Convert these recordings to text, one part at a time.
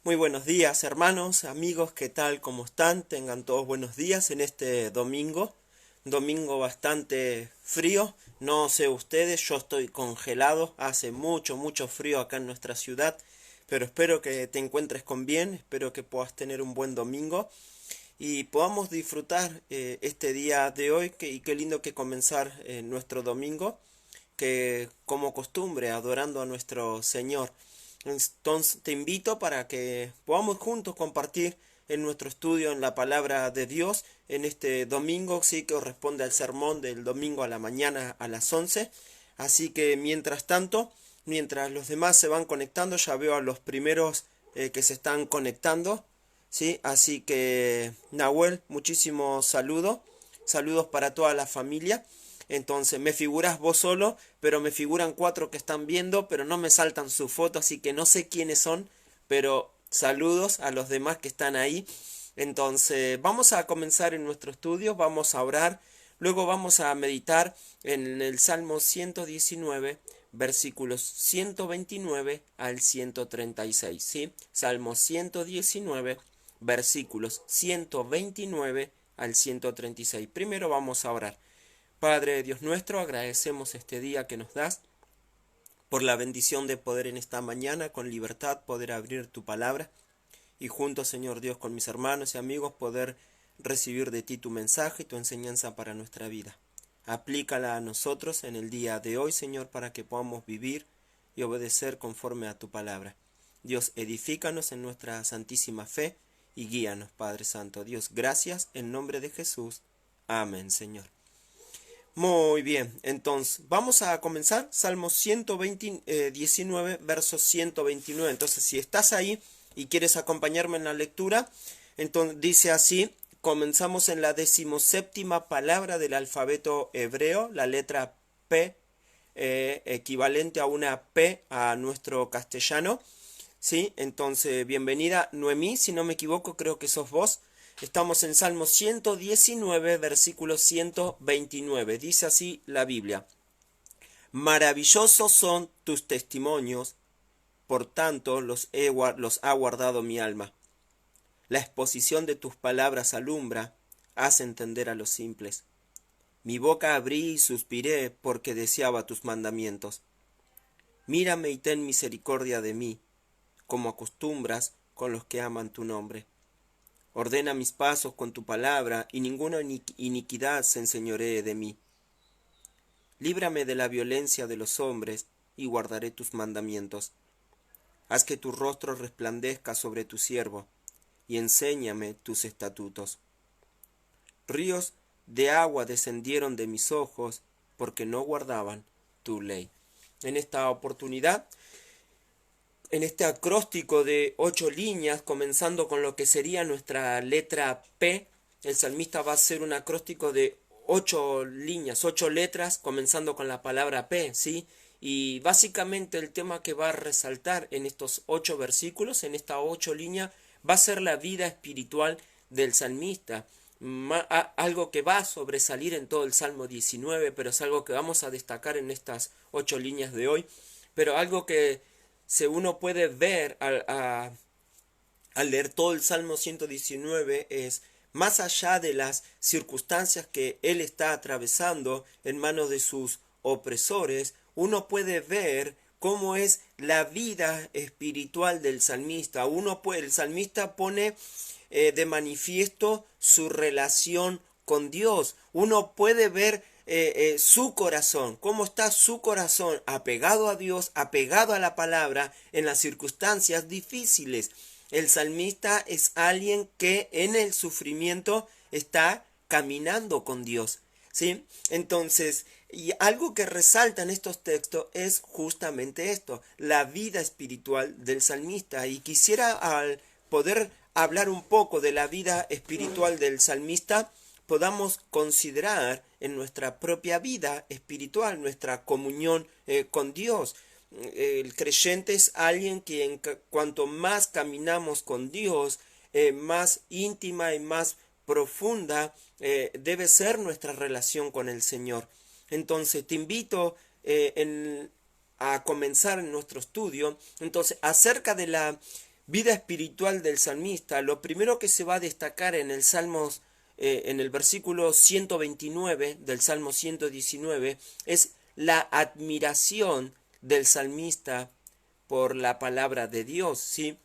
Muy buenos días, hermanos, amigos, ¿qué tal? ¿Cómo están? Tengan todos buenos días en este domingo bastante frío. No sé ustedes, yo estoy congelado, hace mucho frío acá en nuestra ciudad, pero espero que te encuentres con bien, espero que puedas tener un buen domingo y podamos disfrutar este día de hoy, y qué lindo que comenzar nuestro domingo, que como costumbre, adorando a nuestro Señor. Entonces te invito para que podamos juntos compartir en nuestro estudio en la palabra de Dios en este domingo, sí, que corresponde al sermón del domingo a la mañana a las 11. Así que mientras tanto, mientras los demás se van conectando, ya veo a los primeros que se están conectando, sí. Así que Nahuel, muchísimos saludos para toda la familia. Entonces me figuras vos solo, pero me figuran cuatro que están viendo, pero no me saltan su foto, así que no sé quiénes son, pero saludos a los demás que están ahí. Entonces vamos a comenzar en nuestro estudio, vamos a orar, luego vamos a meditar en el Salmo 119, versículos 129 al 136, ¿sí? Salmo 119, versículos 129 al 136. Primero vamos a orar. Padre Dios nuestro, agradecemos este día que nos das por la bendición de poder en esta mañana con libertad poder abrir tu palabra y juntos, Señor Dios, con mis hermanos y amigos poder recibir de ti tu mensaje y tu enseñanza para nuestra vida. Aplícala a nosotros en el día de hoy, Señor, para que podamos vivir y obedecer conforme a tu palabra. Dios, edifícanos en nuestra santísima fe y guíanos, Padre Santo. Dios, gracias en nombre de Jesús. Amén, Señor. Muy bien, entonces vamos a comenzar Salmo 119, verso 129. Entonces, si estás ahí y quieres acompañarme en la lectura, entonces dice así, comenzamos en la 17ª palabra del alfabeto hebreo, la letra P, equivalente a una P a nuestro castellano. ¿Sí? Entonces, bienvenida Noemí, si no me equivoco, creo que sos vos. Estamos en Salmo 119, versículo 129. Dice así la Biblia. Maravillosos son tus testimonios, por tanto los ha guardado mi alma. La exposición de tus palabras alumbra, hace entender a los simples. Mi boca abrí y suspiré porque deseaba tus mandamientos. Mírame y ten misericordia de mí, como acostumbras con los que aman tu nombre. Ordena mis pasos con tu palabra, y ninguna iniquidad se enseñoree de mí. Líbrame de la violencia de los hombres, y guardaré tus mandamientos. Haz que tu rostro resplandezca sobre tu siervo, y enséñame tus estatutos. Ríos de agua descendieron de mis ojos, porque no guardaban tu ley. En esta oportunidad, en este acróstico de 8 líneas, comenzando con lo que sería nuestra letra P, el salmista va a hacer un acróstico de 8 líneas, 8 letras, comenzando con la palabra P, ¿sí? Y básicamente el tema que va a resaltar en estos 8 versículos, en estas 8 líneas, va a ser la vida espiritual del salmista. Algo que va a sobresalir en todo el Salmo 19, pero es algo que vamos a destacar en estas 8 líneas de hoy, pero algo que uno puede ver al leer todo el Salmo 119 es, más allá de las circunstancias que él está atravesando en manos de sus opresores, uno puede ver cómo es la vida espiritual del salmista. El salmista pone de manifiesto su relación con Dios. Uno puede ver su corazón, cómo está su corazón apegado a Dios, apegado a la palabra en las circunstancias difíciles. El salmista es alguien que en el sufrimiento está caminando con Dios, ¿sí? Entonces, y algo que resalta en estos textos es justamente esto, la vida espiritual del salmista. Y quisiera, al poder hablar un poco de la vida espiritual del salmista, podamos considerar en nuestra propia vida espiritual, nuestra comunión con Dios. El creyente es alguien que cuanto más caminamos con Dios, más íntima y más profunda debe ser nuestra relación con el Señor. Entonces te invito a comenzar nuestro estudio entonces acerca de la vida espiritual del salmista, lo primero que se va a destacar en el Salmos, en el versículo 129 del Salmo 119, es la admiración del salmista por la palabra de Dios, ¿sí?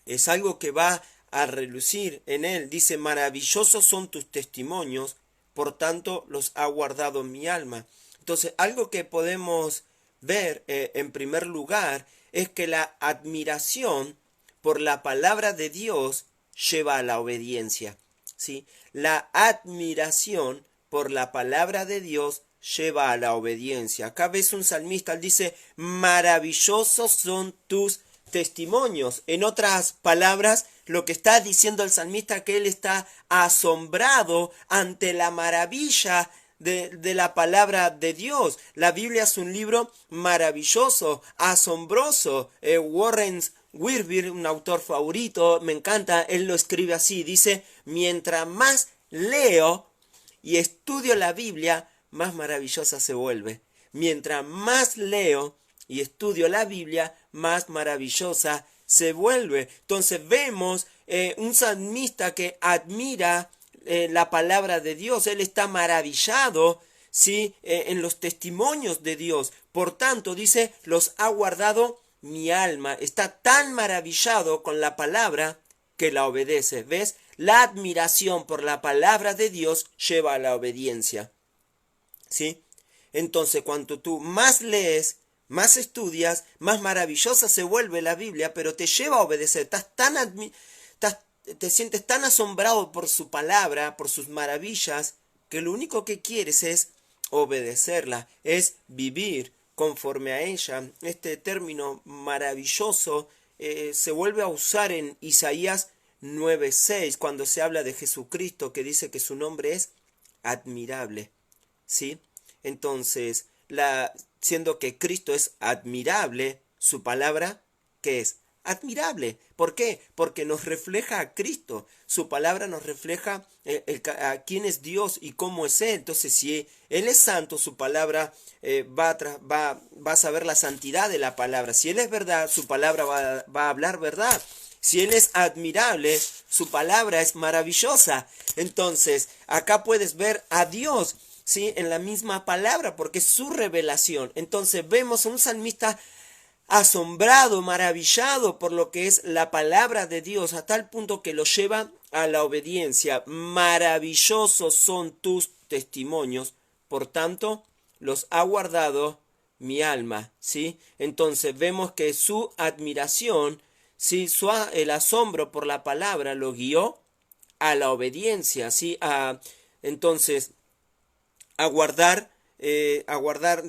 Es algo que va a relucir en él. Dice, maravillosos son tus testimonios, por tanto los ha guardado mi alma. Entonces, algo que podemos ver en primer lugar es que la admiración por la palabra de Dios lleva a la obediencia, ¿sí? La admiración por la palabra de Dios lleva a la obediencia. Acá ves un salmista, él dice, maravillosos son tus testimonios. En otras palabras, lo que está diciendo el salmista que él está asombrado ante la maravilla de la palabra de Dios. La Biblia es un libro maravilloso, asombroso. Warren Wiersbe, un autor favorito, me encanta, él lo escribe así, dice, mientras más leo y estudio la Biblia, más maravillosa se vuelve. Mientras más leo y estudio la Biblia, más maravillosa se vuelve. Entonces vemos un salmista que admira la palabra de Dios, él está maravillado, ¿sí? En los testimonios de Dios. Por tanto, dice, los ha guardado mi alma. Está tan maravillado con la palabra que la obedece. ¿Ves? La admiración por la palabra de Dios lleva a la obediencia, ¿sí? Entonces, cuanto tú más lees, más estudias, más maravillosa se vuelve la Biblia, pero te lleva a obedecer. Te sientes tan asombrado por su palabra, por sus maravillas, que lo único que quieres es obedecerla, es vivir conforme a ella. Este término maravilloso se vuelve a usar en Isaías 9:6, cuando se habla de Jesucristo, que dice que su nombre es admirable, ¿sí? Entonces, siendo que Cristo es admirable, su palabra, ¿qué es? Admirable. ¿Por qué? Porque nos refleja a Cristo. Su palabra nos refleja a quién es Dios y cómo es Él. Entonces, si Él es santo, su palabra va a saber la santidad de la palabra. Si Él es verdad, su palabra va a hablar verdad. Si Él es admirable, su palabra es maravillosa. Entonces, acá puedes ver a Dios, ¿sí? En la misma palabra, porque es su revelación. Entonces, vemos a un salmista asombrado, maravillado por lo que es la palabra de Dios, a tal punto que lo lleva a la obediencia. Maravillosos son tus testimonios, por tanto, los ha guardado mi alma, ¿sí? Entonces vemos que su admiración, ¿sí? El asombro por la palabra lo guió a la obediencia, ¿sí? Entonces, aguardar,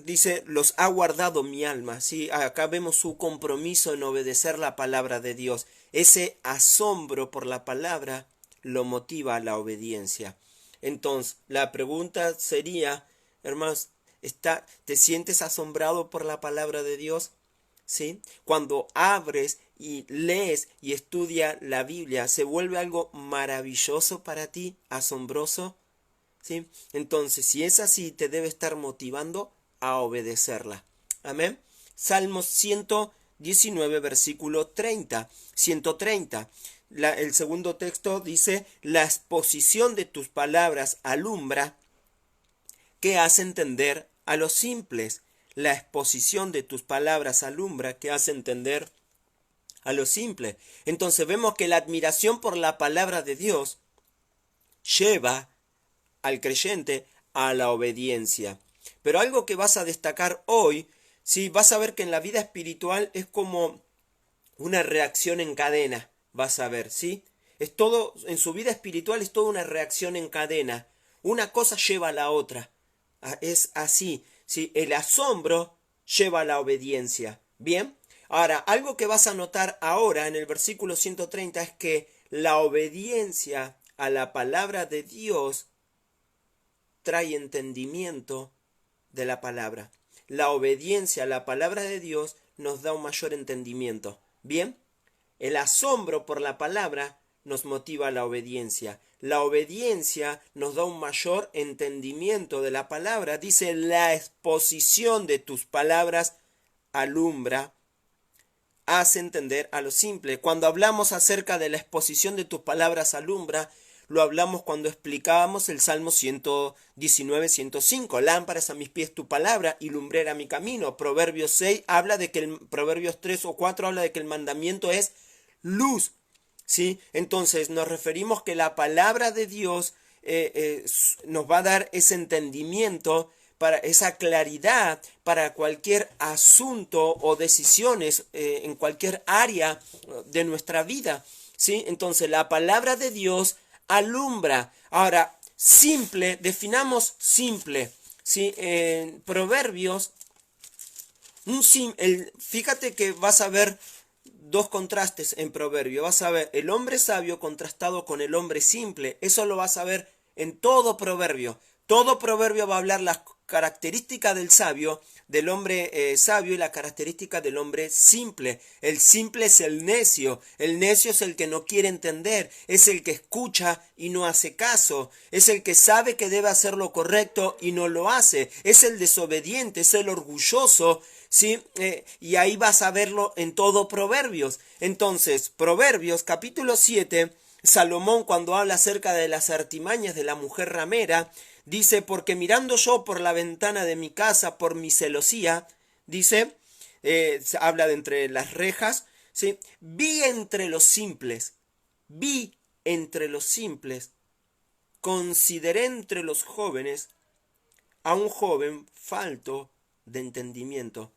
dice, los ha guardado mi alma, ¿sí? Acá vemos su compromiso en obedecer la palabra de Dios. Ese asombro por la palabra lo motiva a la obediencia. Entonces, la pregunta sería, hermanos, ¿te sientes asombrado por la palabra de Dios? ¿Sí? Cuando abres y lees y estudias la Biblia, ¿se vuelve algo maravilloso para ti, asombroso? ¿Sí? Entonces, si es así, te debe estar motivando a obedecerla. Amén. Salmos 119, versículo 30. 130. El segundo texto dice, la exposición de tus palabras alumbra, que hace entender a los simples. La exposición de tus palabras alumbra, que hace entender a los simples. Entonces vemos que la admiración por la palabra de Dios lleva al creyente a la obediencia. Pero algo que vas a destacar hoy, sí, vas a ver que en la vida espiritual es como una reacción en cadena, vas a ver, ¿sí? Es todo, en su vida espiritual es toda una reacción en cadena. Una cosa lleva a la otra. Es así, ¿sí? El asombro lleva a la obediencia. ¿Bien? Ahora, algo que vas a notar ahora en el versículo 130 es que la obediencia a la palabra de Dios trae entendimiento de la palabra. La obediencia a la palabra de Dios nos da un mayor entendimiento. Bien, el asombro por la palabra nos motiva a la obediencia. La obediencia nos da un mayor entendimiento de la palabra. Dice, la exposición de tus palabras alumbra, hace entender a lo simple. Cuando hablamos acerca de la exposición de tus palabras alumbra, lo hablamos cuando explicábamos el Salmo 119, 105. Lámparas a mis pies tu palabra y lumbrera mi camino. Proverbios 6 habla de que Proverbios 3 o 4 habla de que el mandamiento es luz. ¿Sí? Entonces nos referimos que la palabra de Dios nos va a dar ese entendimiento, para esa claridad para cualquier asunto o decisiones en cualquier área de nuestra vida. ¿Sí? Entonces la palabra de Dios alumbra. Ahora, simple, definamos simple. ¿Sí? En Proverbios, fíjate que vas a ver dos contrastes en Proverbio. Vas a ver el hombre sabio contrastado con el hombre simple. Eso lo vas a ver en todo Proverbio. Todo Proverbio va a hablar las características del sabio, del hombre sabio, y la característica del hombre simple. El simple es el necio es el que no quiere entender, es el que escucha y no hace caso, es el que sabe que debe hacer lo correcto y no lo hace, es el desobediente, es el orgulloso, ¿sí? Y ahí vas a verlo en todo Proverbios. Entonces, Proverbios capítulo 7, Salomón, cuando habla acerca de las artimañas de la mujer ramera, dice: porque mirando yo por la ventana de mi casa, por mi celosía, dice, habla de entre las rejas, ¿sí? Vi entre los simples, consideré entre los jóvenes a un joven falto de entendimiento.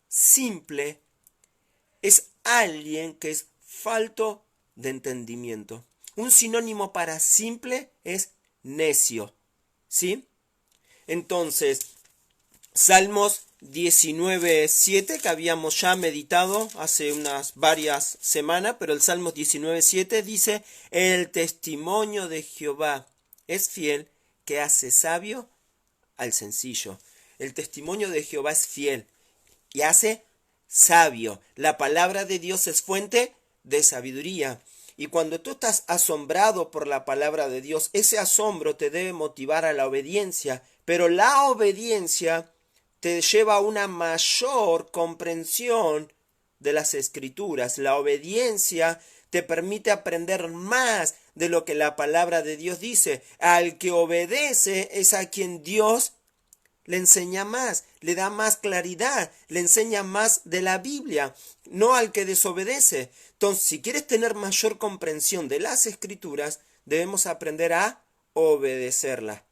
Simple es alguien que es falto de entendimiento. Un sinónimo para simple es necio. ¿Sí? Entonces, Salmos 19:7, que habíamos ya meditado hace unas varias semanas, pero el Salmos 19:7 dice: el testimonio de Jehová es fiel, que hace sabio al sencillo. El testimonio de Jehová es fiel y hace sabio. La palabra de Dios es fuente de sabiduría. Y cuando tú estás asombrado por la palabra de Dios, ese asombro te debe motivar a la obediencia, pero la obediencia te lleva a una mayor comprensión de las Escrituras. La obediencia te permite aprender más de lo que la palabra de Dios dice. Al que obedece es a quien Dios le enseña más, le da más claridad, le enseña más de la Biblia, no al que desobedece. Entonces, si quieres tener mayor comprensión de las Escrituras, debemos aprender a obedecerla.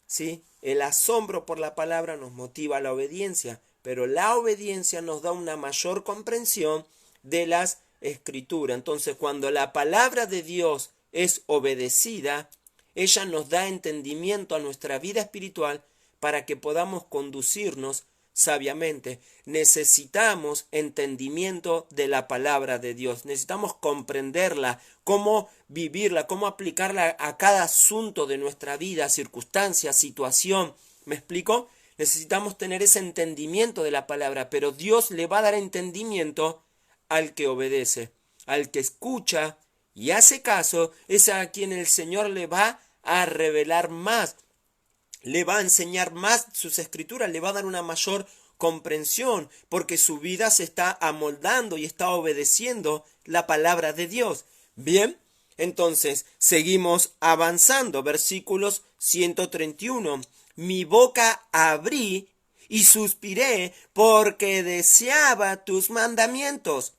¿Sí? El asombro por la palabra nos motiva a la obediencia, pero la obediencia nos da una mayor comprensión de las Escrituras. Entonces, cuando la palabra de Dios es obedecida, ella nos da entendimiento a nuestra vida espiritual para que podamos conducirnos sabiamente. Necesitamos entendimiento de la palabra de Dios. Necesitamos comprenderla, cómo vivirla, cómo aplicarla a cada asunto de nuestra vida, circunstancia, situación. ¿Me explico? Necesitamos tener ese entendimiento de la palabra, pero Dios le va a dar entendimiento al que obedece, al que escucha y hace caso. Es a quien el Señor le va a revelar más, le va a enseñar más sus escrituras, le va a dar una mayor comprensión, porque su vida se está amoldando y está obedeciendo la palabra de Dios. Bien, entonces seguimos avanzando. Versículos 131. Mi boca abrí y suspiré porque deseaba tus mandamientos.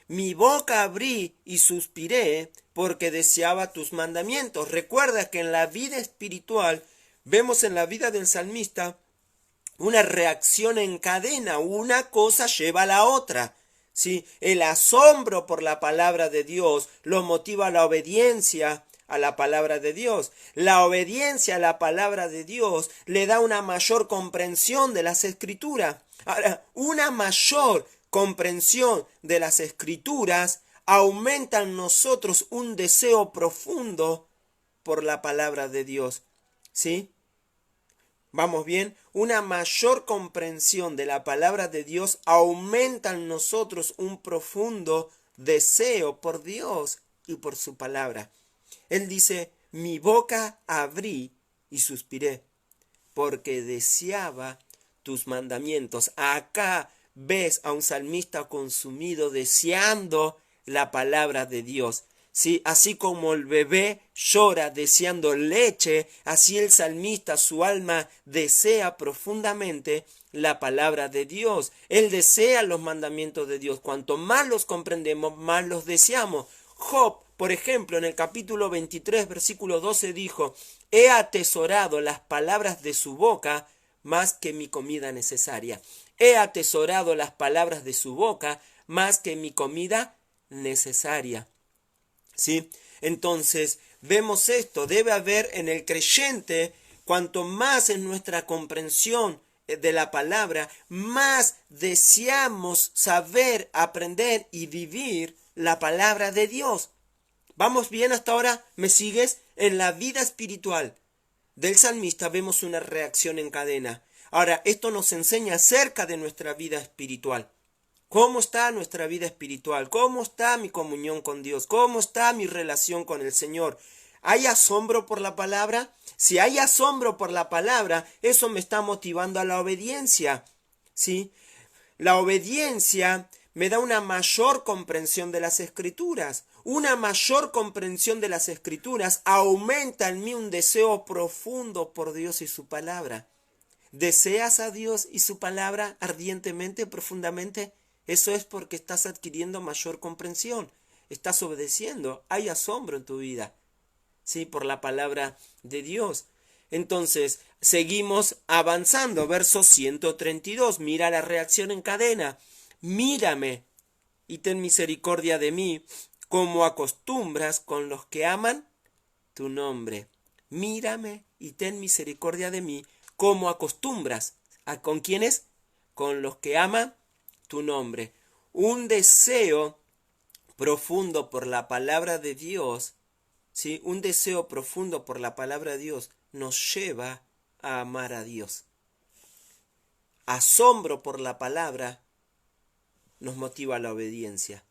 Mi boca abrí y suspiré porque deseaba tus mandamientos. Recuerda que en la vida espiritual vemos en la vida del salmista una reacción en cadena, una cosa lleva a la otra. ¿Sí? El asombro por la palabra de Dios lo motiva a la obediencia a la palabra de Dios. La obediencia a la palabra de Dios le da una mayor comprensión de las Escrituras. Ahora, una mayor comprensión de las Escrituras aumenta en nosotros un deseo profundo por la palabra de Dios. ¿Sí? ¿Vamos bien? Una mayor comprensión de la palabra de Dios aumenta en nosotros un profundo deseo por Dios y por su palabra. Él dice: mi boca abrí y suspiré, porque deseaba tus mandamientos. Acá ves a un salmista consumido deseando la palabra de Dios. ¿Sí? Así como el bebé llora deseando leche, así el salmista, su alma desea profundamente la palabra de Dios. Él desea los mandamientos de Dios. Cuanto más los comprendemos, más los deseamos. Job, por ejemplo, en el capítulo 23, versículo 12 dijo: he atesorado las palabras de su boca más que mi comida necesaria. He atesorado las palabras de su boca más que mi comida necesaria. ¿Sí? Entonces, vemos esto, debe haber en el creyente, cuanto más en nuestra comprensión de la palabra, más deseamos saber, aprender y vivir la palabra de Dios. ¿Vamos bien hasta ahora? ¿Me sigues? En la vida espiritual del salmista vemos una reacción en cadena. Ahora, esto nos enseña acerca de nuestra vida espiritual. ¿Cómo está nuestra vida espiritual? ¿Cómo está mi comunión con Dios? ¿Cómo está mi relación con el Señor? ¿Hay asombro por la palabra? Si hay asombro por la palabra, eso me está motivando a la obediencia. ¿Sí? La obediencia me da una mayor comprensión de las Escrituras. Una mayor comprensión de las Escrituras aumenta en mí un deseo profundo por Dios y su palabra. ¿Deseas a Dios y su palabra ardientemente, profundamente? Eso es porque estás adquiriendo mayor comprensión. Estás obedeciendo. Hay asombro en tu vida. ¿Sí? Por la palabra de Dios. Entonces, seguimos avanzando. Verso 132. Mira la reacción en cadena. Mírame y ten misericordia de mí, como acostumbras con los que aman tu nombre. Mírame y ten misericordia de mí, como acostumbras. ¿Con quiénes? Con los que aman tu nombre. Un deseo profundo por la palabra de Dios, ¿sí? Un deseo profundo por la palabra de Dios nos lleva a amar a Dios. Asombro por la palabra nos motiva a la obediencia.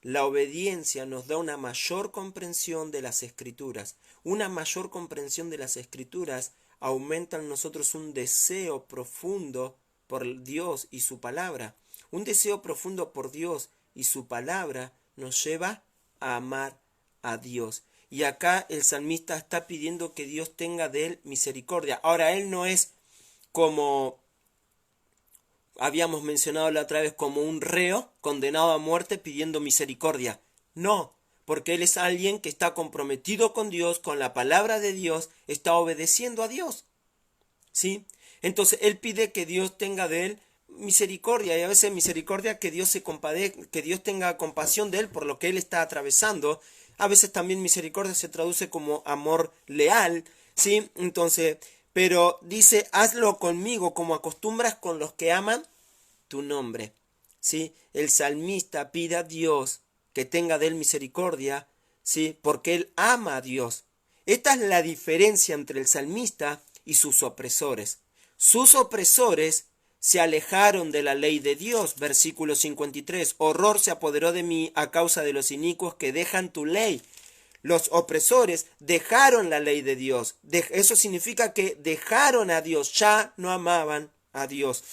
La obediencia nos da una mayor comprensión de las Escrituras. Una mayor comprensión de las Escrituras aumenta en nosotros un deseo profundo por Dios y su palabra. Un deseo profundo por Dios y su palabra nos lleva a amar a Dios. Y acá el salmista está pidiendo que Dios tenga de él misericordia. Ahora, él no es como habíamos mencionado la otra vez, como un reo condenado a muerte pidiendo misericordia. No, porque él es alguien que está comprometido con Dios, con la palabra de Dios, está obedeciendo a Dios. ¿Sí? Entonces él pide que Dios tenga de él misericordia, y a veces misericordia, que Dios que Dios tenga compasión de él por lo que él está atravesando. A veces también misericordia se traduce como amor leal, ¿sí? Entonces, pero dice: hazlo conmigo como acostumbras con los que aman tu nombre. ¿Sí? El salmista pide a Dios que tenga de él misericordia, ¿sí? Porque él ama a Dios. Esta es la diferencia entre el salmista y sus opresores. Sus opresores se alejaron de la ley de Dios. Versículo 53. Horror se apoderó de mí a causa de los inicuos que dejan tu ley. Los opresores dejaron la ley de Dios. Eso significa que dejaron a Dios, ya no amaban a Dios.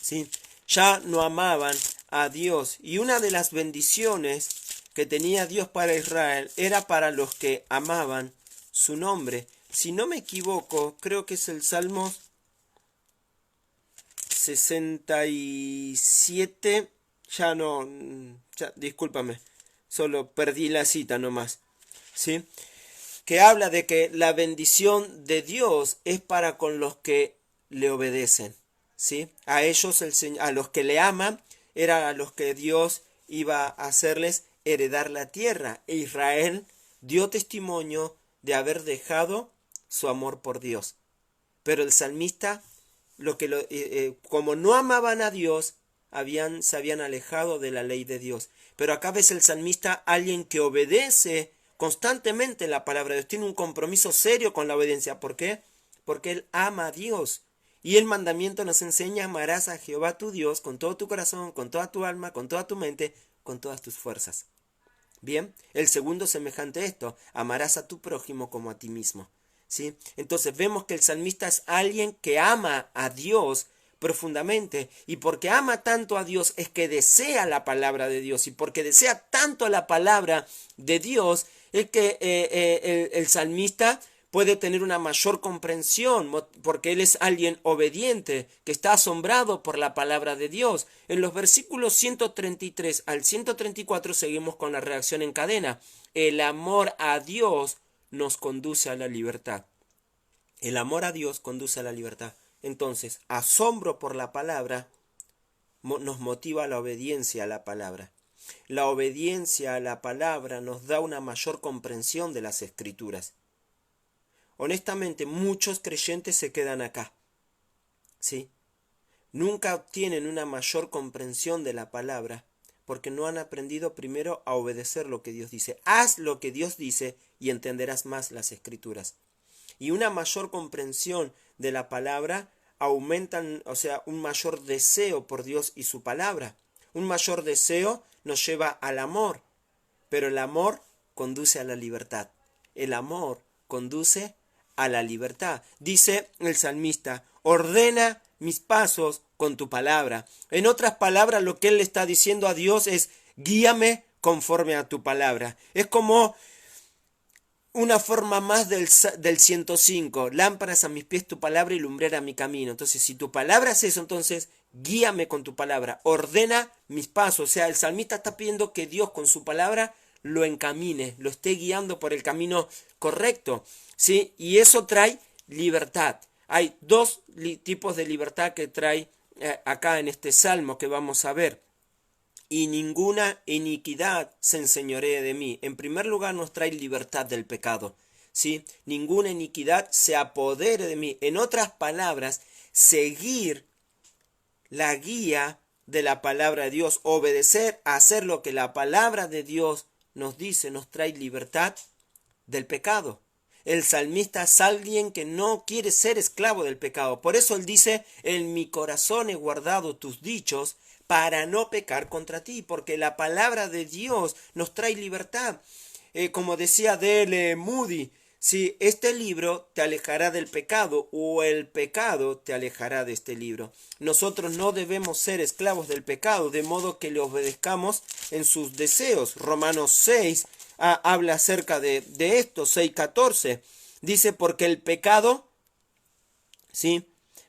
¿Sí? Ya no amaban a Dios. Y una de las bendiciones que tenía Dios para Israel era para los que amaban su nombre. Si no me equivoco, creo que es el Salmo 67. Discúlpame, solo perdí la cita nomás. ¿Sí? Que habla de que la bendición de Dios es para con los que le obedecen. ¿Sí? A ellos, a los que le aman, era a los que Dios iba a hacerles heredar la tierra. E Israel dio testimonio de haber dejado su amor por Dios. Pero el salmista, como no amaban a Dios, se habían alejado de la ley de Dios. Pero acá ves el salmista, alguien que obedece constantemente la palabra de Dios, tiene un compromiso serio con la obediencia. ¿Por qué? Porque él ama a Dios. Y el mandamiento nos enseña: amarás a Jehová tu Dios con todo tu corazón, con toda tu alma, con toda tu mente, con todas tus fuerzas. Bien, el segundo semejante a esto: amarás a tu prójimo como a ti mismo. ¿Sí? Entonces vemos que el salmista es alguien que ama a Dios profundamente. Y porque ama tanto a Dios es que desea la palabra de Dios. Y porque desea tanto la palabra de Dios es que el salmista puede tener una mayor comprensión, porque él es alguien obediente, que está asombrado por la palabra de Dios. En los versículos 133 al 134 seguimos con la reacción en cadena. El amor a Dios nos conduce a la libertad. El amor a Dios conduce a la libertad. Entonces, asombro por la palabra nos motiva a la obediencia a la palabra. La obediencia a la palabra nos da una mayor comprensión de las Escrituras. Honestamente, muchos creyentes se quedan acá, ¿sí? Nunca obtienen una mayor comprensión de la palabra porque no han aprendido primero a obedecer lo que Dios dice. Haz lo que Dios dice y entenderás más las Escrituras. Y una mayor comprensión de la palabra aumentan, o sea, un mayor deseo por Dios y su palabra. Un mayor deseo nos lleva al amor, pero el amor conduce a la libertad. El amor conduce a la libertad. Dice el salmista, ordena mis pasos con tu palabra. En otras palabras, lo que él le está diciendo a Dios es, guíame conforme a tu palabra. Es como una forma más del 105, lámparas a mis pies tu palabra y lumbrera mi camino. Entonces, si tu palabra es eso, entonces guíame con tu palabra, ordena mis pasos. O sea, el salmista está pidiendo que Dios con su palabra lo encamine, lo esté guiando por el camino correcto, ¿sí? Y eso trae libertad. Hay dos tipos de libertad que trae acá en este salmo que vamos a ver. Y ninguna iniquidad se enseñoree de mí. En primer lugar nos trae libertad del pecado, ¿sí? Ninguna iniquidad se apodere de mí. En otras palabras, seguir la guía de la palabra de Dios, obedecer, hacer lo que la palabra de Dios nos dice, nos trae libertad del pecado. El salmista es alguien que no quiere ser esclavo del pecado. Por eso él dice, en mi corazón he guardado tus dichos para no pecar contra ti, porque la palabra de Dios nos trae libertad. Como decía D.L. Moody, si este libro te alejará del pecado o el pecado te alejará de este libro. Nosotros no debemos ser esclavos del pecado, de modo que le obedezcamos en sus deseos. Romanos 6 habla acerca de esto, 6:14. Dice, porque el pecado, ¿sí?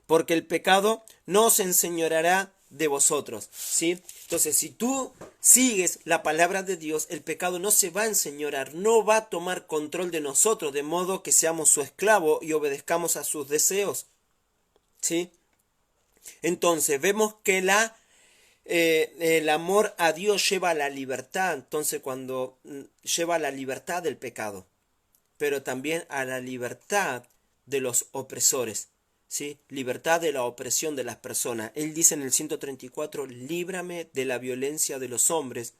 Porque el pecado no se enseñoreará de vosotros, ¿sí? Entonces, si tú sigues la palabra de Dios, el pecado no se va a enseñorear, no va a tomar control de nosotros, de modo que seamos su esclavo y obedezcamos a sus deseos, ¿sí? Entonces, vemos que el amor a Dios lleva a la libertad, entonces cuando lleva a la libertad del pecado, pero también a la libertad de los opresores, ¿sí? Libertad de la opresión de las personas. Él dice en el 134, líbrame de la violencia de los hombres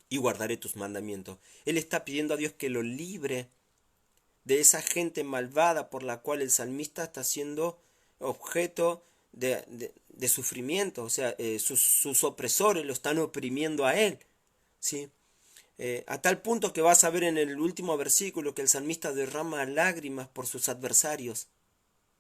y guardaré tus mandamientos. Él está pidiendo a Dios que lo libre de esa gente malvada por la cual el salmista está siendo objeto de sufrimiento. O sea, sus opresores lo están oprimiendo a él, ¿sí? A tal punto que vas a ver en el último versículo que el salmista derrama lágrimas por sus adversarios,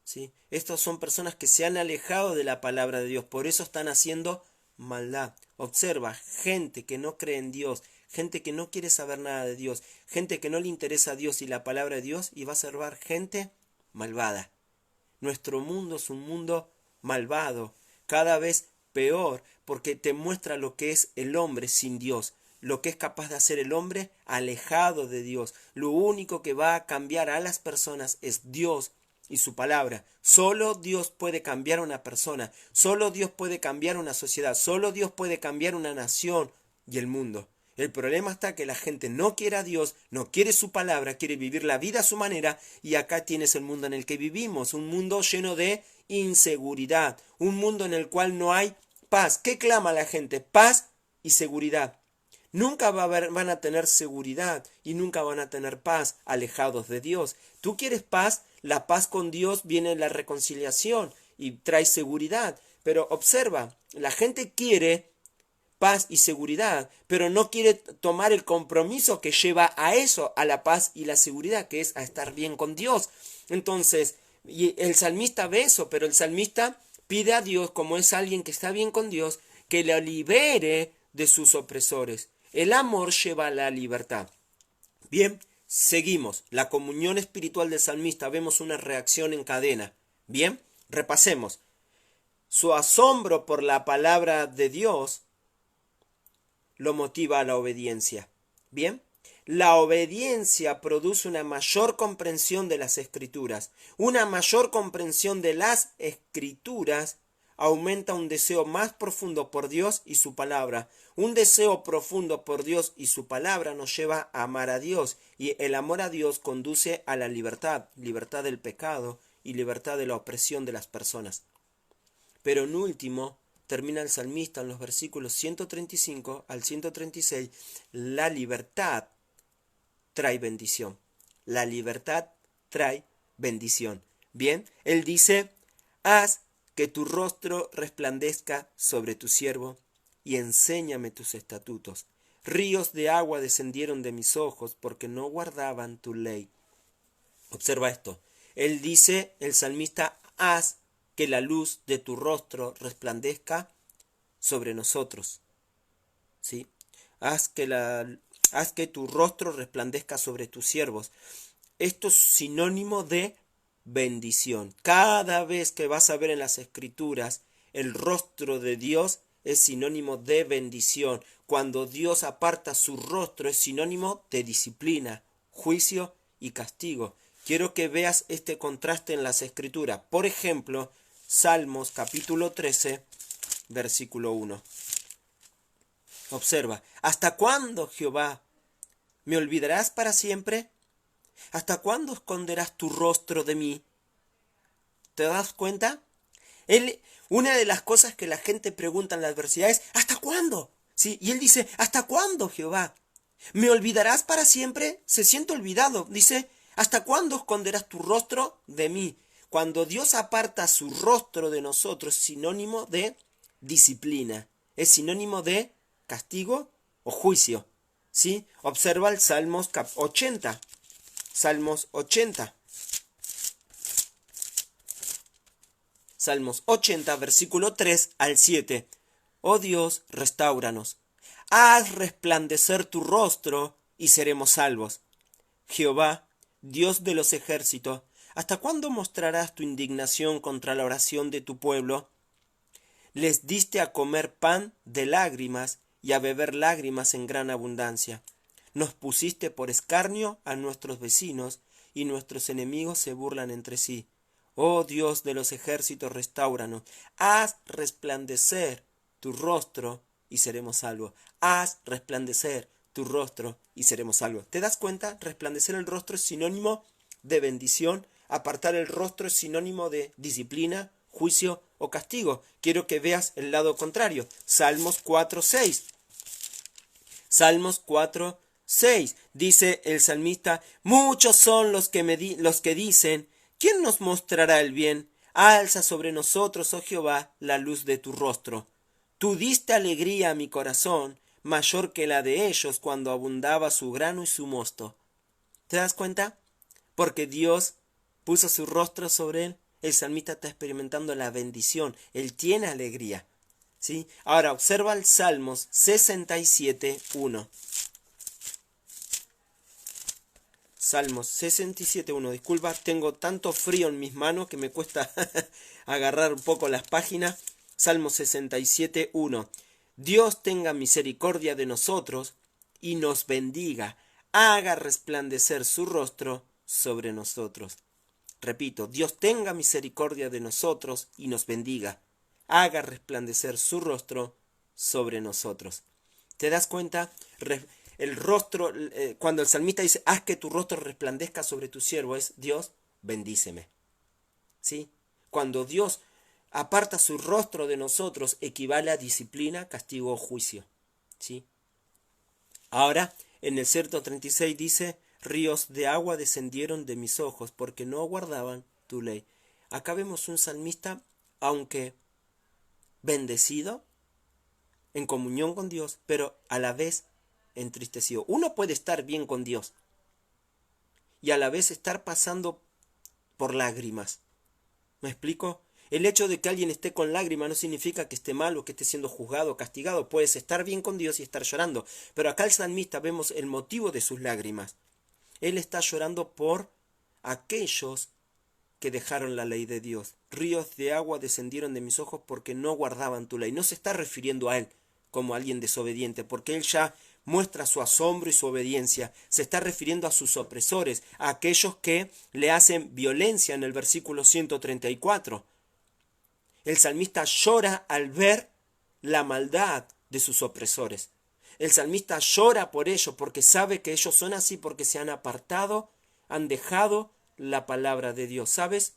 ¿sí? Estas son personas que se han alejado de la palabra de Dios, por eso están haciendo maldad. Observa, gente que no cree en Dios, gente que no quiere saber nada de Dios, gente que no le interesa a Dios y la palabra de Dios, y va a observar gente malvada. Nuestro mundo es un mundo malvado, cada vez peor, porque te muestra lo que es el hombre sin Dios, lo que es capaz de hacer el hombre alejado de Dios. Lo único que va a cambiar a las personas es Dios y su palabra. Solo Dios puede cambiar a una persona, solo Dios puede cambiar una sociedad, solo Dios puede cambiar una nación y el mundo. El problema está que la gente no quiere a Dios, no quiere su palabra, quiere vivir la vida a su manera, y acá tienes el mundo en el que vivimos, un mundo lleno de inseguridad, un mundo en el cual no hay paz. ¿Qué clama la gente? Paz y seguridad. Nunca van a tener seguridad y nunca van a tener paz alejados de Dios. ¿Tú quieres paz? La paz con Dios viene en la reconciliación y trae seguridad. Pero observa, la gente quiere paz y seguridad, pero no quiere tomar el compromiso que lleva a eso, a la paz y la seguridad, que es a estar bien con Dios. Entonces, y el salmista ve eso, pero el salmista Pide a Dios, como es alguien que está bien con Dios, que lo libere de sus opresores. El amor lleva a la libertad. Bien, seguimos. La comunión espiritual del salmista. Vemos una reacción en cadena. Bien, repasemos. Su asombro por la palabra de Dios lo motiva a la obediencia. Bien, la obediencia produce una mayor comprensión de las escrituras. Una mayor comprensión de las escrituras aumenta un deseo más profundo por Dios y su palabra. Un deseo profundo por Dios y su palabra nos lleva a amar a Dios, y el amor a Dios conduce a la libertad, libertad del pecado y libertad de la opresión de las personas. Pero en último, termina el salmista en los versículos 135 al 136, la libertad trae bendición. La libertad trae bendición. Bien, él dice, haz que tu rostro resplandezca sobre tu siervo y enséñame tus estatutos. Ríos de agua descendieron de mis ojos porque no guardaban tu ley. Observa esto. Él dice, el salmista, haz que la luz de tu rostro resplandezca sobre nosotros. ¿Sí? Haz que tu rostro resplandezca sobre tus siervos. Esto es sinónimo de bendición. Cada vez que vas a ver en las escrituras el rostro de Dios es sinónimo de bendición. Cuando Dios aparta su rostro es sinónimo de disciplina, juicio y castigo. Quiero que veas este contraste en las escrituras. Por ejemplo, Salmos capítulo 13, versículo 1. Observa, ¿hasta cuándo, Jehová, me olvidarás para siempre? ¿Hasta cuándo esconderás tu rostro de mí? ¿Te das cuenta? Una de las cosas que la gente pregunta en la adversidad es, ¿hasta cuándo? ¿Sí? Y él dice, ¿hasta cuándo, Jehová? ¿Me olvidarás para siempre? Se siente olvidado. Dice, ¿hasta cuándo esconderás tu rostro de mí? Cuando Dios aparta su rostro de nosotros, es sinónimo de disciplina. Es sinónimo de castigo o juicio. ¿Sí? Observa el Salmos 80. Salmos 80. Salmos 80, versículo 3 al 7. Oh Dios, restáuranos. Haz resplandecer tu rostro y seremos salvos. Jehová, Dios de los ejércitos, ¿hasta cuándo mostrarás tu indignación contra la oración de tu pueblo? Les diste a comer pan de lágrimas y a beber lágrimas en gran abundancia. Nos pusiste por escarnio a nuestros vecinos, y nuestros enemigos se burlan entre sí. Oh Dios de los ejércitos, restáuranos. Haz resplandecer tu rostro y seremos salvos. Haz resplandecer tu rostro y seremos salvos. ¿Te das cuenta? Resplandecer el rostro es sinónimo de bendición. Apartar el rostro es sinónimo de disciplina, juicio o castigo. Quiero que veas el lado contrario. Salmos 4:6. Salmos 4:6. Dice el salmista, muchos son los que dicen, ¿quién nos mostrará el bien? Alza sobre nosotros, oh Jehová, la luz de tu rostro. Tú diste alegría a mi corazón, mayor que la de ellos cuando abundaba su grano y su mosto. ¿Te das cuenta? Porque Dios puso su rostro sobre él. El salmista está experimentando la bendición. Él tiene alegría. ¿Sí? Ahora observa el Salmos 67:1. Salmos 67:1. Disculpa, tengo tanto frío en mis manos que me cuesta agarrar un poco las páginas. Salmos 67:1. Dios tenga misericordia de nosotros y nos bendiga. Haga resplandecer su rostro sobre nosotros. Repito, Dios tenga misericordia de nosotros y nos bendiga. Haga resplandecer su rostro sobre nosotros. ¿Te das cuenta? El rostro, cuando el salmista dice, haz que tu rostro resplandezca sobre tu siervo, es Dios, bendíceme. ¿Sí? Cuando Dios aparta su rostro de nosotros, equivale a disciplina, castigo o juicio. ¿Sí? Ahora, en el 36 dice, ríos de agua descendieron de mis ojos porque no guardaban tu ley. Acá vemos un salmista, aunque bendecido, en comunión con Dios, pero a la vez entristecido. Uno puede estar bien con Dios y a la vez estar pasando por lágrimas. ¿Me explico? El hecho de que alguien esté con lágrimas no significa que esté mal o que esté siendo juzgado o castigado. Puedes estar bien con Dios y estar llorando. Pero acá el salmista vemos el motivo de sus lágrimas. Él está llorando por aquellos que dejaron la ley de Dios. Ríos de agua descendieron de mis ojos porque no guardaban tu ley. No se está refiriendo a él como alguien desobediente, porque él ya muestra su asombro y su obediencia. Se está refiriendo a sus opresores, a aquellos que le hacen violencia en el versículo 134. El salmista llora al ver la maldad de sus opresores. El salmista llora por ellos porque sabe que ellos son así porque se han apartado, han dejado la palabra de Dios. ¿Sabes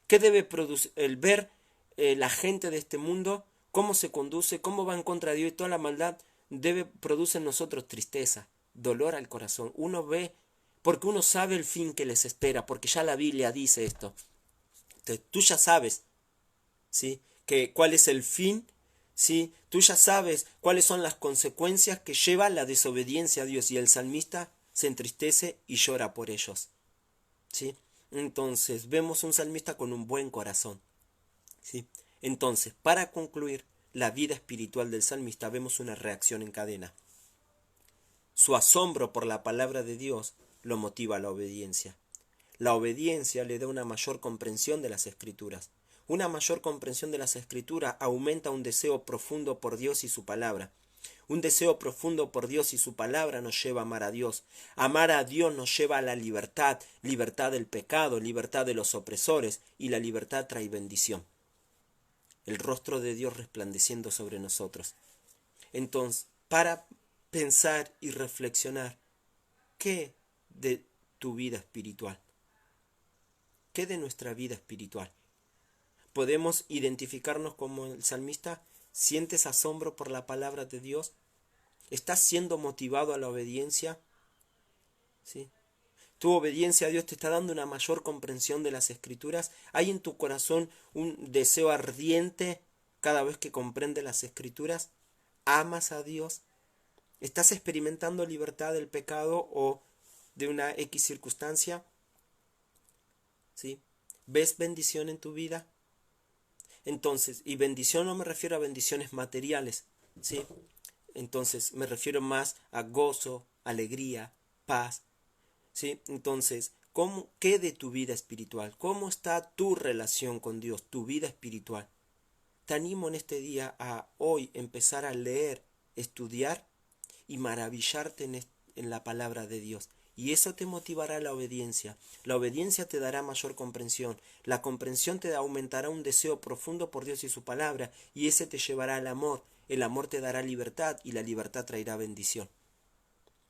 qué debe producir el ver la gente de este mundo? Cómo se conduce, cómo va en contra de Dios y toda la maldad produce en nosotros tristeza, dolor al corazón. Uno ve porque uno sabe el fin que les espera, porque ya la Biblia dice esto. Entonces, tú ya sabes, ¿sí?, cuál es el fin, ¿sí? Tú ya sabes cuáles son las consecuencias que lleva la desobediencia a Dios, y el salmista se entristece y llora por ellos, ¿sí? Entonces vemos un salmista con un buen corazón, ¿sí? Entonces, para concluir la vida espiritual del salmista, vemos una reacción en cadena. Su asombro por la palabra de Dios lo motiva a la obediencia. La obediencia le da una mayor comprensión de las Escrituras. Una mayor comprensión de las Escrituras aumenta un deseo profundo por Dios y su palabra. Un deseo profundo por Dios y su palabra nos lleva a amar a Dios. Amar a Dios nos lleva a la libertad, libertad del pecado, libertad de los opresores, y la libertad trae bendición. El rostro de Dios resplandeciendo sobre nosotros. Entonces, para pensar y reflexionar, ¿qué de tu vida espiritual? ¿Qué de nuestra vida espiritual? ¿Podemos identificarnos como el salmista? ¿Sientes asombro por la palabra de Dios? ¿Estás siendo motivado a la obediencia? ¿Sí? ¿Tu obediencia a Dios te está dando una mayor comprensión de las Escrituras? ¿Hay en tu corazón un deseo ardiente cada vez que comprendes las Escrituras? ¿Amas a Dios? ¿Estás experimentando libertad del pecado o de una X circunstancia? ¿Sí? ¿Ves bendición en tu vida? Entonces, y bendición no me refiero a bendiciones materiales, ¿sí? Entonces, me refiero más a gozo, alegría, paz, ¿sí? Entonces, ¿qué de tu vida espiritual? ¿Cómo está tu relación con Dios, tu vida espiritual? Te animo en este día a hoy empezar a leer, estudiar y maravillarte en la palabra de Dios. Y eso te motivará a la obediencia. La obediencia te dará mayor comprensión. La comprensión te aumentará un deseo profundo por Dios y su palabra, y ese te llevará al amor. El amor te dará libertad, y la libertad traerá bendición.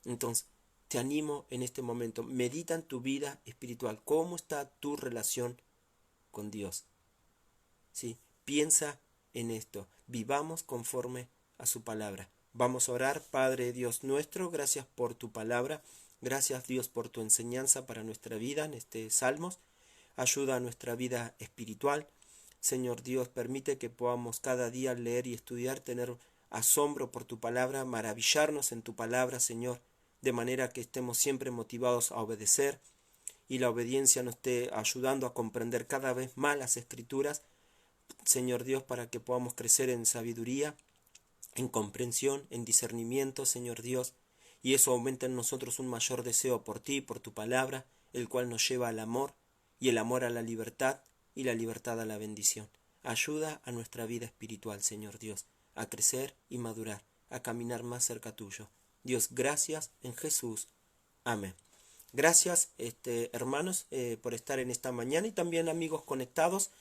Entonces, te animo en este momento. Medita en tu vida espiritual. ¿Cómo está tu relación con Dios? ¿Sí? Piensa en esto. Vivamos conforme a su palabra. Vamos a orar. Padre Dios nuestro, gracias por tu palabra. Gracias, Dios, por tu enseñanza para nuestra vida en este Salmos. Ayuda a nuestra vida espiritual. Señor Dios, permite que podamos cada día leer y estudiar, tener asombro por tu palabra, maravillarnos en tu palabra, Señor, de manera que estemos siempre motivados a obedecer, y la obediencia nos esté ayudando a comprender cada vez más las Escrituras, Señor Dios, para que podamos crecer en sabiduría, en comprensión, en discernimiento, Señor Dios, y eso aumenta en nosotros un mayor deseo por ti, por tu palabra, el cual nos lleva al amor, y el amor a la libertad, y la libertad a la bendición. Ayuda a nuestra vida espiritual, Señor Dios, a crecer y madurar, a caminar más cerca tuyo. Dios, gracias en Jesús. Amén. Gracias, hermanos, por estar en esta mañana, y también amigos conectados.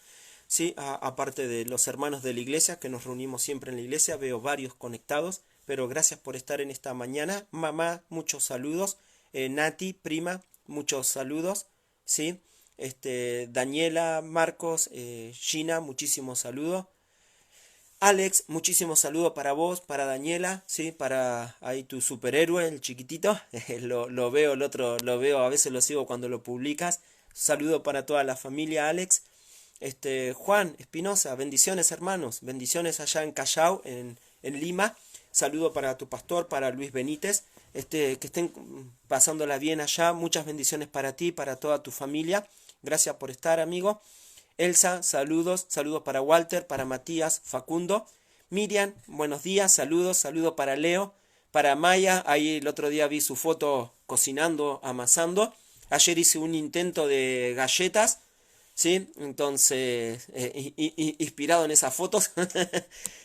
Sí, aparte de los hermanos de la iglesia, que nos reunimos siempre en la iglesia, veo varios conectados, pero gracias por estar en esta mañana. Mamá, muchos saludos. Nati, prima, muchos saludos. Sí, Daniela, Marcos, Gina, muchísimos saludos. Alex, muchísimos saludos para vos, para Daniela, sí, para ahí tu superhéroe, el chiquitito. Lo veo, el otro lo veo, a veces lo sigo cuando lo publicas. Saludo para toda la familia, Alex. Juan Espinosa, bendiciones, hermanos, bendiciones allá en Callao, en Lima. Saludo para tu pastor, para Luis Benítez, que estén pasándola bien allá. Muchas bendiciones para ti, para toda tu familia. Gracias por estar, amigo. Elsa, saludos, saludos para Walter, para Matías, Facundo. Miriam, buenos días, saludos, saludos para Leo, para Maya, ahí el otro día vi su foto cocinando, amasando. Ayer hice un intento de galletas, ¿sí? Entonces, inspirado en esas fotos.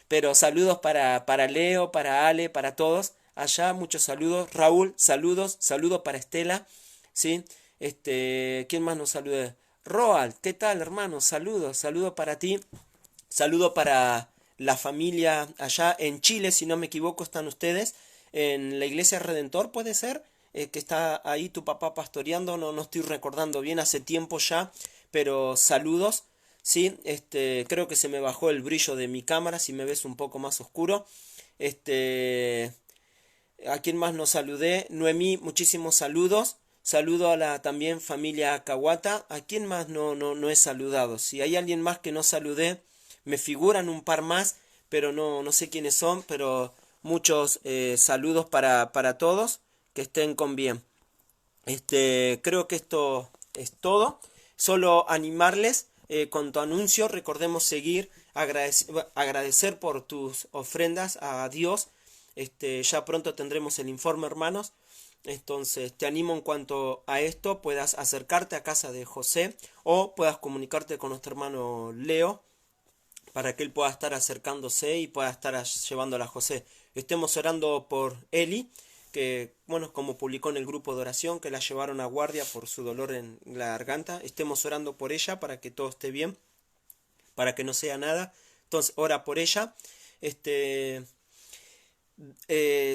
Pero saludos para Leo, para Ale, para todos. Allá, muchos saludos. Raúl, saludos, saludos para Estela, ¿sí? ¿Quién más nos saluda? Roald, ¿qué tal, hermano? Saludos, saludos para ti. Saludo para la familia allá en Chile, si no me equivoco, están ustedes. En la Iglesia Redentor, ¿puede ser? Que está ahí tu papá pastoreando, no estoy recordando bien, hace tiempo ya, pero saludos, sí, creo que se me bajó el brillo de mi cámara, si me ves un poco más oscuro, ¿a quién más nos saludé? Noemí, muchísimos saludos, saludo a la también familia Kawata, ¿a quién más no he saludado? Si hay alguien más que no saludé, me figuran un par más, pero no sé quiénes son, pero muchos saludos para todos, que estén con bien. Creo que esto es todo. Solo animarles con tu anuncio. Recordemos seguir, agradecer por tus ofrendas a Dios. Ya pronto tendremos el informe, hermanos. Entonces te animo en cuanto a esto, puedas acercarte a casa de José o puedas comunicarte con nuestro hermano Leo para que él pueda estar acercándose y pueda estar llevándola a José. Estemos orando por Eli, que, bueno, como publicó en el grupo de oración, que la llevaron a guardia por su dolor en la garganta. Estemos orando por ella para que todo esté bien, para que no sea nada. Entonces, ora por ella.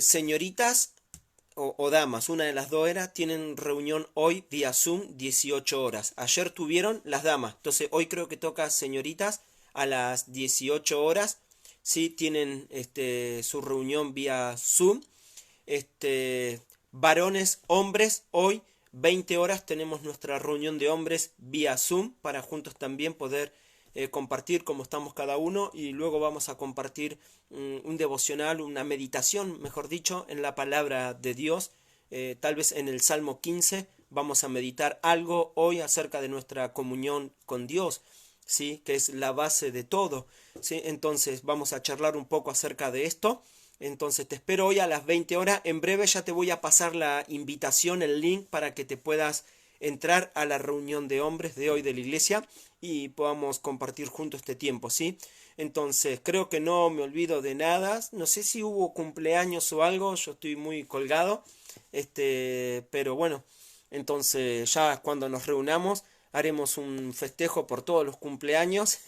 Señoritas o damas, una de las dos era, tienen reunión hoy vía Zoom 18 horas. Ayer tuvieron las damas, entonces hoy creo que toca señoritas a las 18 horas. Sí, tienen su reunión vía Zoom. Varones, hombres, hoy 20 horas tenemos nuestra reunión de hombres vía Zoom para juntos también poder compartir cómo estamos cada uno y luego vamos a compartir un devocional, una meditación, mejor dicho, en la palabra de Dios. Tal vez en el Salmo 15 vamos a meditar algo hoy acerca de nuestra comunión con Dios, ¿sí? Que es la base de todo, ¿sí? Entonces vamos a charlar un poco acerca de esto. Entonces te espero hoy a las 20 horas. En breve ya te voy a pasar la invitación, el link para que te puedas entrar a la reunión de hombres de hoy de la iglesia y podamos compartir juntos este tiempo, ¿sí? Entonces creo que no me olvido de nada. No sé si hubo cumpleaños o algo, yo estoy muy colgado, pero bueno, entonces ya cuando nos reunamos haremos un festejo por todos los cumpleaños,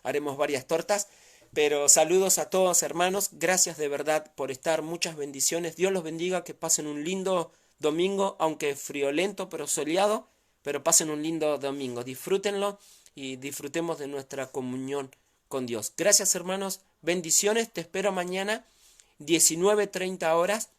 haremos varias tortas. Pero saludos a todos, hermanos, gracias de verdad por estar, muchas bendiciones, Dios los bendiga, que pasen un lindo domingo, aunque friolento pero soleado, pero pasen un lindo domingo, disfrútenlo y disfrutemos de nuestra comunión con Dios. Gracias, hermanos, bendiciones, te espero mañana 19:30 horas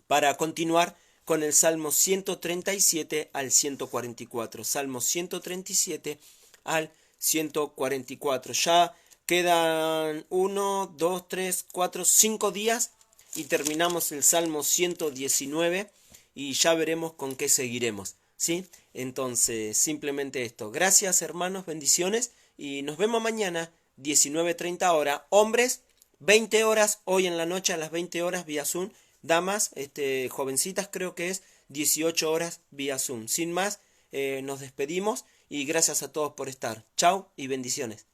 para continuar con el Salmo 137 al 144, Salmo 137 al 144, ya quedan 1, 2, 3, 4, 5 días y terminamos el Salmo 119 y ya veremos con qué seguiremos, ¿sí? Entonces, simplemente esto. Gracias, hermanos, bendiciones y nos vemos mañana 19:30 horas. Hombres, 20 horas, hoy en la noche a las 20 horas vía Zoom. Damas, jovencitas creo que es 18 horas vía Zoom. Sin más, nos despedimos y gracias a todos por estar. Chao y bendiciones.